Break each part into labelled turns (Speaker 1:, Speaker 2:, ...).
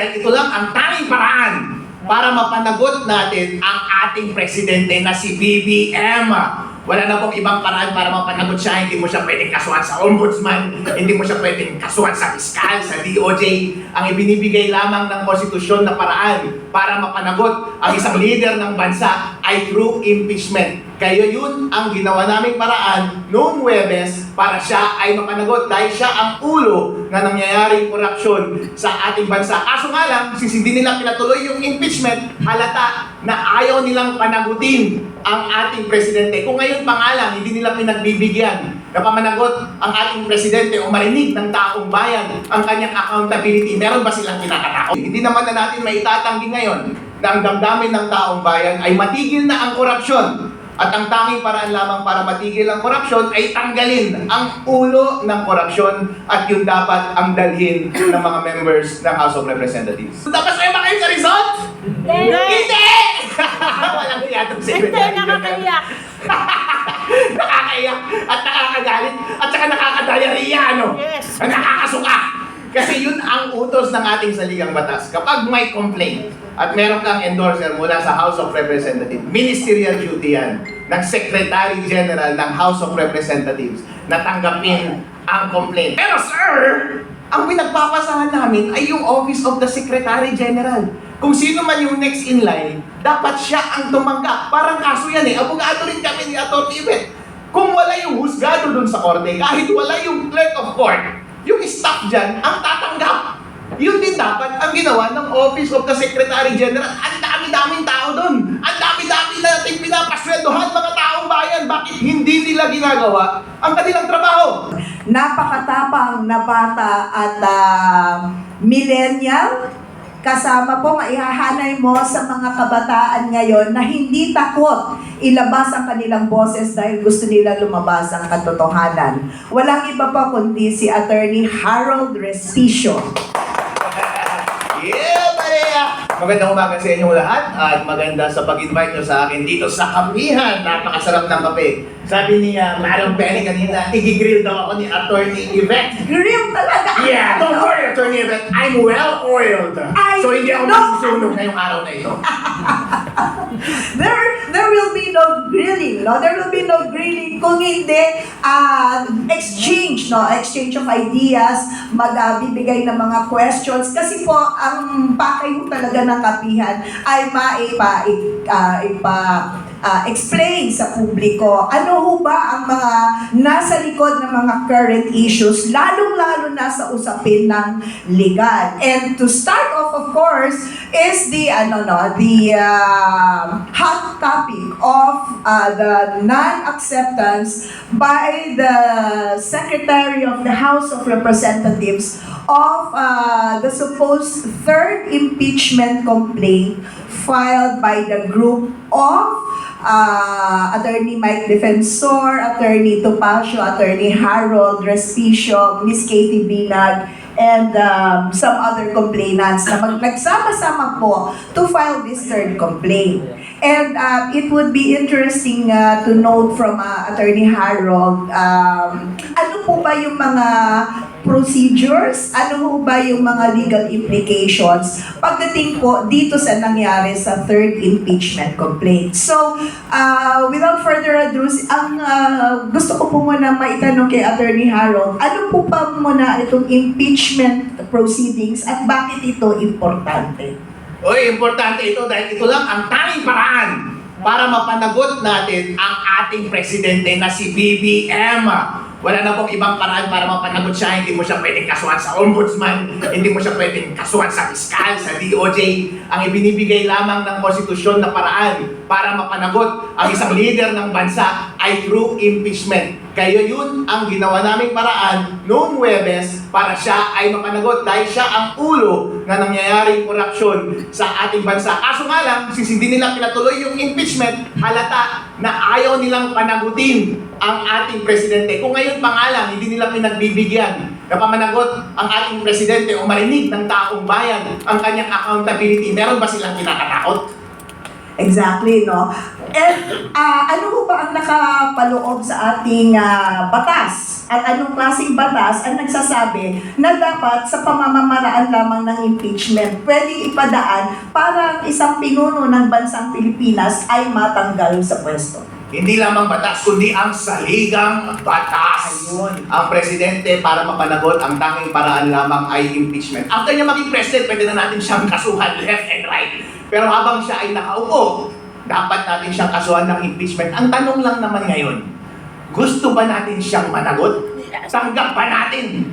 Speaker 1: Ito lang ang tanging paraan para mapanagot natin ang ating presidente na si BBM. Wala na pong ibang paraan para mapanagot siya. Hindi mo siya pwedeng kasuhan sa ombudsman, hindi mo siya pwedeng kasuhan sa fiskal, sa DOJ. Ang ibinibigay lamang ng konstitusyon na paraan para mapanagot ang isang leader ng bansa ay through impeachment. Kaya yun ang ginawa naming paraan noong Huwebes para siya ay mapanagot dahil siya ang ulo na nangyayaring korupsyon sa ating bansa. Kaso nga lang, since hindi nila pinatuloy yung impeachment, halata na ayaw nilang panagutin ang ating presidente. Kung ngayon pa nga lang, hindi nila pinagbibigyan na pamanagot ang ating presidente o marinig ng taong bayan ang kanyang accountability. Meron ba silang kinakatakot? Hindi naman na natin maitatanggi ngayon na ang damdamin ng taong bayan ay matigil na ang korupsyon. At ang tanging paraan lamang para matigil ang korupsyon ay tanggalin ang ulo ng korupsyon at yun dapat ang dalhin ng mga members ng House of Representatives. Tapos kayo ba kayo sa result? Hindi! Walang iyatong secretary.
Speaker 2: Hindi, nakakaiyak.
Speaker 1: Nakakaiyak at nakakagalit at saka nakakadayariya, ano?
Speaker 2: Yes.
Speaker 1: Nakakasuka. Kasi yun ang utos ng ating saligang batas. Kapag may complaint at meron kang endorser mula sa House of Representatives, ministerial duty yan ng Secretary General ng House of Representatives na tanggapin ang complaint. Pero sir, ang pinagpapasahan namin ay yung Office of the Secretary General. Kung sino man yung next in line, dapat siya ang tumanggap. Parang kaso yan eh. Abogado rin kami ni Atty. Yvette. Kung wala yung husgado dun sa korte, kahit wala yung clerk of court, yung staff dyan ang tatanggap. Yun din dapat ang ginawa ng Office of the Secretary General. Ang dami-daming tao dun. Ang dami-dami nating pinapasweldohan mga taong bayan. Bakit hindi nila ginagawa ang kanilang trabaho?
Speaker 3: Napakatapang na bata at millennial. Kasama po maihahanay mo sa mga kabataan ngayon na hindi takot ilabas ang kanilang boses dahil gusto nila lumabas ang katotohanan. Walang iba pa kundi si Attorney Harold Respicio.
Speaker 1: Yeah, Maria! Magandang umaga sa inyong lahat at maganda sa pag-invite nyo sa akin dito sa Kapihan. Napakasarap ng kape. Sabi ni Madam Penny kanina, igigrill daw ako ni Atty. Yvette.
Speaker 3: Grill talaga!
Speaker 1: Yeah, don't worry, Atty. Yvette. I'm well-oiled. So hindi ako masusunog ngayong araw na ito.
Speaker 3: There will be no grilling, no? There will be no grilling kung hindi exchange, no? Exchange of ideas, magbibigay ng mga questions. Kasi po, ang pakay po talaga ng Kapihan ay explain sa publiko ano ho ba ang mga nasa likod ng mga current issues, lalong-lalo na sa usapin ng legal. And to start off, of course, is the hot topic of the non-acceptance by the Secretary of the House of Representatives of the supposed third impeachment complaint filed by the group of Attorney Mike Defensor, Attorney Topacio, Attorney Harold Respicio, Miss Katie Binag, and some other complainants na nagsama-sama po to file this third complaint. And it would be interesting to note from Attorney Harold, ano po ba yung mga procedures, ano ho ba yung mga legal implications pagdating po dito sa nangyari sa third impeachment complaint. So, without further ado, ang gusto ko po muna maitanong kay Attorney Harold, ano po pa muna itong impeachment proceedings at bakit ito importante?
Speaker 1: Uy, importante ito dahil ito lang ang tanging paraan para mapanagot natin ang ating presidente na si BBM. Wala na pong ibang paraan para mapanagot siya. Hindi mo siya pwedeng kasuhan sa ombudsman, hindi mo siya pwedeng kasuhan sa fiskal, sa DOJ. Ang ibinibigay lamang ng konstitusyon na paraan para mapanagot ang isang leader ng bansa ay through impeachment. Kaya yun ang ginawa naming paraan noong Huwebes para siya ay mapanagot dahil siya ang ulo na nangyayaring korupsyon sa ating bansa. Kaso nga lang, since hindi nila pinatuloy yung impeachment, halata na ayaw nilang panagutin ang ating presidente. Kung ngayon pa nga lang, hindi nila pinagbibigyan na pamanagot ang ating presidente o marinig ng taong bayan ang kanyang accountability. Meron ba silang kinakatakot?
Speaker 3: Exactly, no? And ano ho ba ang nakapaloob sa ating batas? At anong klaseng batas ang nagsasabi na dapat sa pamamamaraan lamang ng impeachment pwede ipadaan para ang isang pinuno ng bansang Pilipinas ay matanggal sa pwesto?
Speaker 1: Hindi lamang batas, kundi ang saligang batas.
Speaker 3: Ayun.
Speaker 1: Ang presidente para mapanagot, ang tanging paraan lamang ay impeachment. After niya maging president, pwede na natin siyang kasuhan left and right. Pero habang siya ay nakaupo, dapat natin siyang kasuhan ng impeachment. Ang tanong lang naman ngayon, gusto ba natin siyang managot? Tanggap ba natin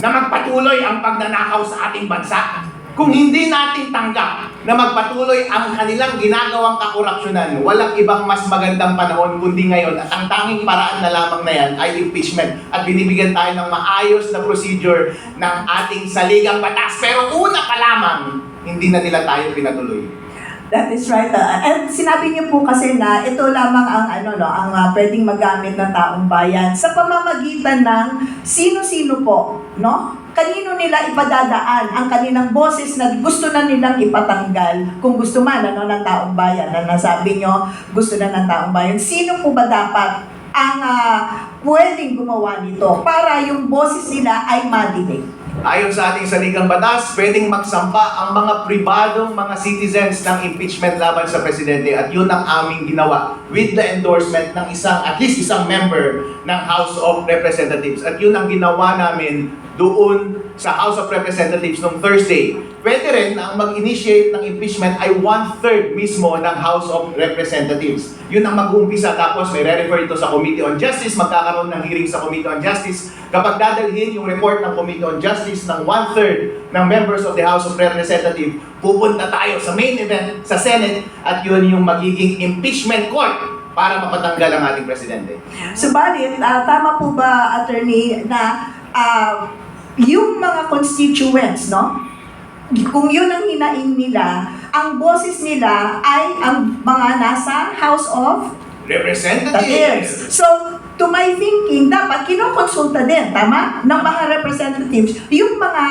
Speaker 1: na magpatuloy ang pagnanakaw sa ating bansa? Kung hindi natin tanggap na magpatuloy ang kanilang ginagawang kakorupsyonan, walang ibang mas magandang panahon kundi ngayon at ang tanging paraan na lamang na yan ay impeachment at binibigyan tayo ng maayos na procedure ng ating saligang batas. Pero una pa lamang, hindi na nila tayo pinatuloy.
Speaker 3: That is right. And sinabi niyo po kasi na ito lamang ang pwedeng magamit ng taong bayan sa pamamagitan ng sino-sino po, no? Kanino nila ipadadaan ang kanilang boses na gusto na nilang ipatanggal kung gusto man ng taong bayan na nasabi niyo gusto na ng taong bayan. Sino po ba dapat ang pwedeng gumawa nito para yung boses nila ay madinig?
Speaker 1: Ayon sa ating saligang batas, pwedeng magsampa ang mga pribadong mga citizens ng impeachment laban sa presidente at yun ang aming ginawa with the endorsement ng at least isang member ng House of Representatives. At yun ang ginawa namin doon sa House of Representatives noong Thursday. Pwede rin na ang mag-initiate ng impeachment ay 1/3 mismo ng House of Representatives. Yun ang mag-uumpisa, tapos may re-refer ito sa Committee on Justice, magkakaroon ng hearing sa Committee on Justice. Kapag dadalhin yung report ng Committee on Justice ng 1/3 ng members of the House of Representatives, pupunta tayo sa main event sa Senate at yun yung magiging impeachment court para mapatanggal ang ating presidente.
Speaker 3: Subalit, tama po ba, Attorney, na yung mga constituents, no? Kung yun ang hinaing nila, ang boses nila ay ang mga nasa House of
Speaker 1: Representatives!
Speaker 3: So, to my thinking, dapat kinokonsulta din, tama? Ng mga representatives, yung mga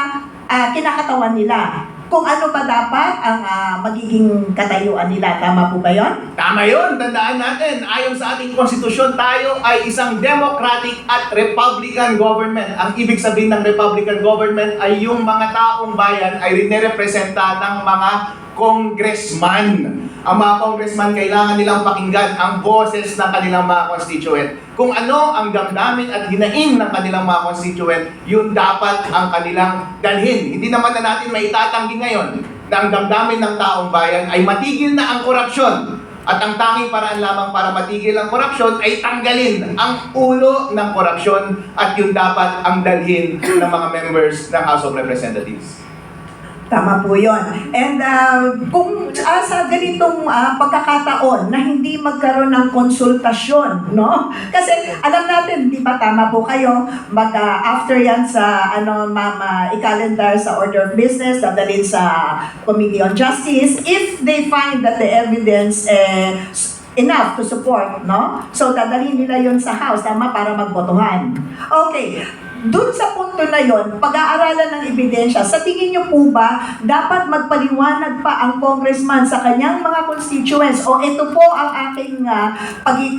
Speaker 3: kinakatawan nila. Kung ano pa dapat ang magiging katayuan nila. Tama po ba yun?
Speaker 1: Tama yun, tandaan natin. Ayon sa ating konstitusyon, tayo ay isang democratic at republican government. Ang ibig sabihin ng republican government ay yung mga taong bayan ay rinerepresenta ng mga congressman. Ang mga congressman kailangan nilang pakinggan ang boses ng kanilang mga constituent. Kung ano ang damdamin at hinaing ng kanilang mga constituent, yun dapat ang kanilang dalhin. Hindi naman na natin maitatanggi ngayon na ang damdamin ng taong bayan ay matigil na ang korupsyon. At ang tanging paraan lamang para matigil ang korupsyon ay tanggalin ang ulo ng korupsyon at yun dapat ang dalhin ng mga members ng House of Representatives.
Speaker 3: Tama po yun. And kung sa ganitong pagkakataon na hindi magkaroon ng konsultasyon, no? Kasi alam natin, di ba tama po kayo, after yan sa i-calendar sa order of business, dadalhin sa Committee on Justice, if they find that the evidence enough to support, no? So dadalhin nila yon sa House, tama, para magbotohan. Okay. Doon sa punto na yon, pag-aaralan ng ebidensya, sa tingin niyo po ba dapat magpaliwanag pa ang congressman sa kanyang mga constituents o ito po ang aking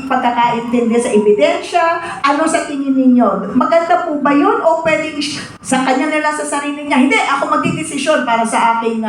Speaker 3: pagkakaintindi sa ebidensya? Ano sa tingin ninyo? Maganda po ba yun o pwedeng sa kanya nila sa sarili niya? Hindi, ako magdidesisyon para sa aking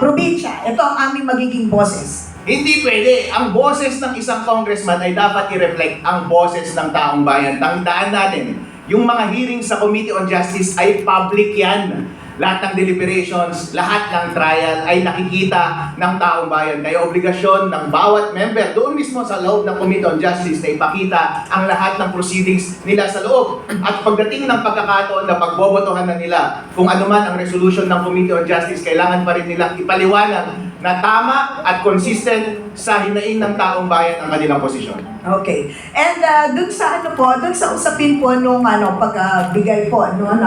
Speaker 3: probinsya. Ito ang aming magiging boses.
Speaker 1: Hindi pwede. Ang boses ng isang congressman ay dapat i-reflect ang boses ng taong bayan. Tandaan natin, yung mga hearings sa Committee on Justice ay public yan. Lahat ng deliberations, lahat ng trial ay nakikita ng taong bayan. Kaya obligasyon ng bawat member doon mismo sa loob ng Committee on Justice na ipakita ang lahat ng proceedings nila sa loob. At pagdating ng pagkakataon na pagbobotohan na nila, kung ano man ang resolution ng Committee on Justice, kailangan pa rin nilang ipaliwanag na tama at consistent sa hinaing ng taong bayan ang kanilang posisyon.
Speaker 3: Okay. And dun sa usapin po nung pagbigay po ng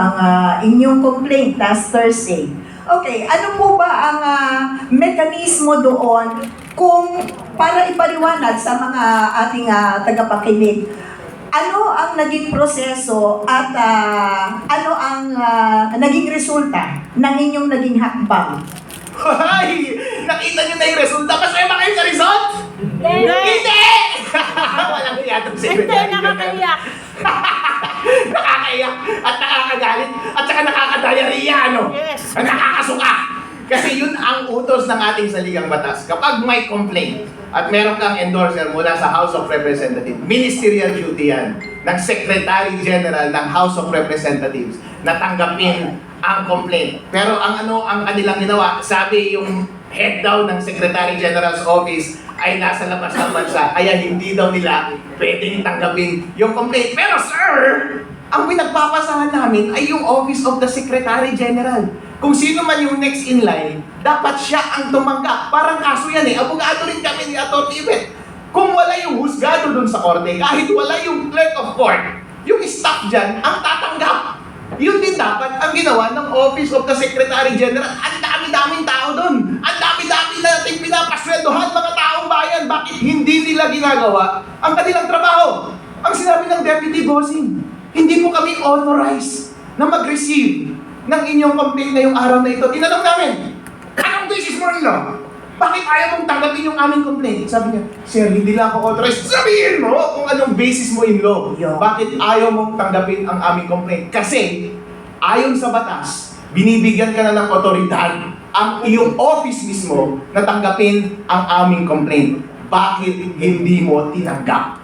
Speaker 3: inyong complaint last Thursday. Okay, ano po ba ang mekanismo doon kung para ipaliwanag sa mga ating tagapakinig? Ano ang naging proseso at ano ang naging resulta ng inyong naging hakbang?
Speaker 1: Hoy! Nakita nyo na yung resulta. Masaya ba kayo sa result? Hindi! Walang hiya itong
Speaker 2: Hindi,
Speaker 1: secretary.
Speaker 2: nakakaiyak.
Speaker 1: Nakakaiyak at nakakagalit at saka nakakadayariya, ano?
Speaker 2: Yes.
Speaker 1: At nakakasuka. Kasi yun ang utos ng ating saligang batas. Kapag may complaint at meron kang endorser mula sa House of Representatives, ministerial duty yan ng Secretary General ng House of Representatives na tanggapin ang complaint. Pero ang kanilang ginawa, sabi yung head daw ng Secretary General's office ay nasa labas ng bansa, kaya hindi daw nila pwedeng tanggapin yung complaint. Pero sir, ang pinagpapasahan namin ay yung Office of the Secretary General. Kung sino man yung next in line, dapat siya ang tumanggap. Parang kaso yan eh. Abogado rin kami ni Atty. Yvette. Kung wala yung husgado dun sa korte, kahit wala yung clerk of court, yung staff dyan ang tatanggap. Yun din dapat ang ginawa ng Office of the Secretary General. Ang dami-daming tao dun. Ang dami-dami nating pinapasweldohan mga taong bayan. Bakit hindi nila ginagawa ang kanilang trabaho? Ang sinabi ng Deputy Bossing, hindi mo kami authorized na mag-receive ng inyong complaint ngayong araw na ito. Tinanong namin, anong basis mo nila? Bakit ayaw mong tanggapin yung aming complaint? Sabi niya, sir, hindi lang ako authorized. Sabihin mo kung anong basis mo in law. Bakit ayaw mong tanggapin ang aming complaint? Kasi, ayon sa batas, binibigyan ka na ng otoridad ang iyong office mismo na tanggapin ang aming complaint. Bakit hindi mo tinanggap?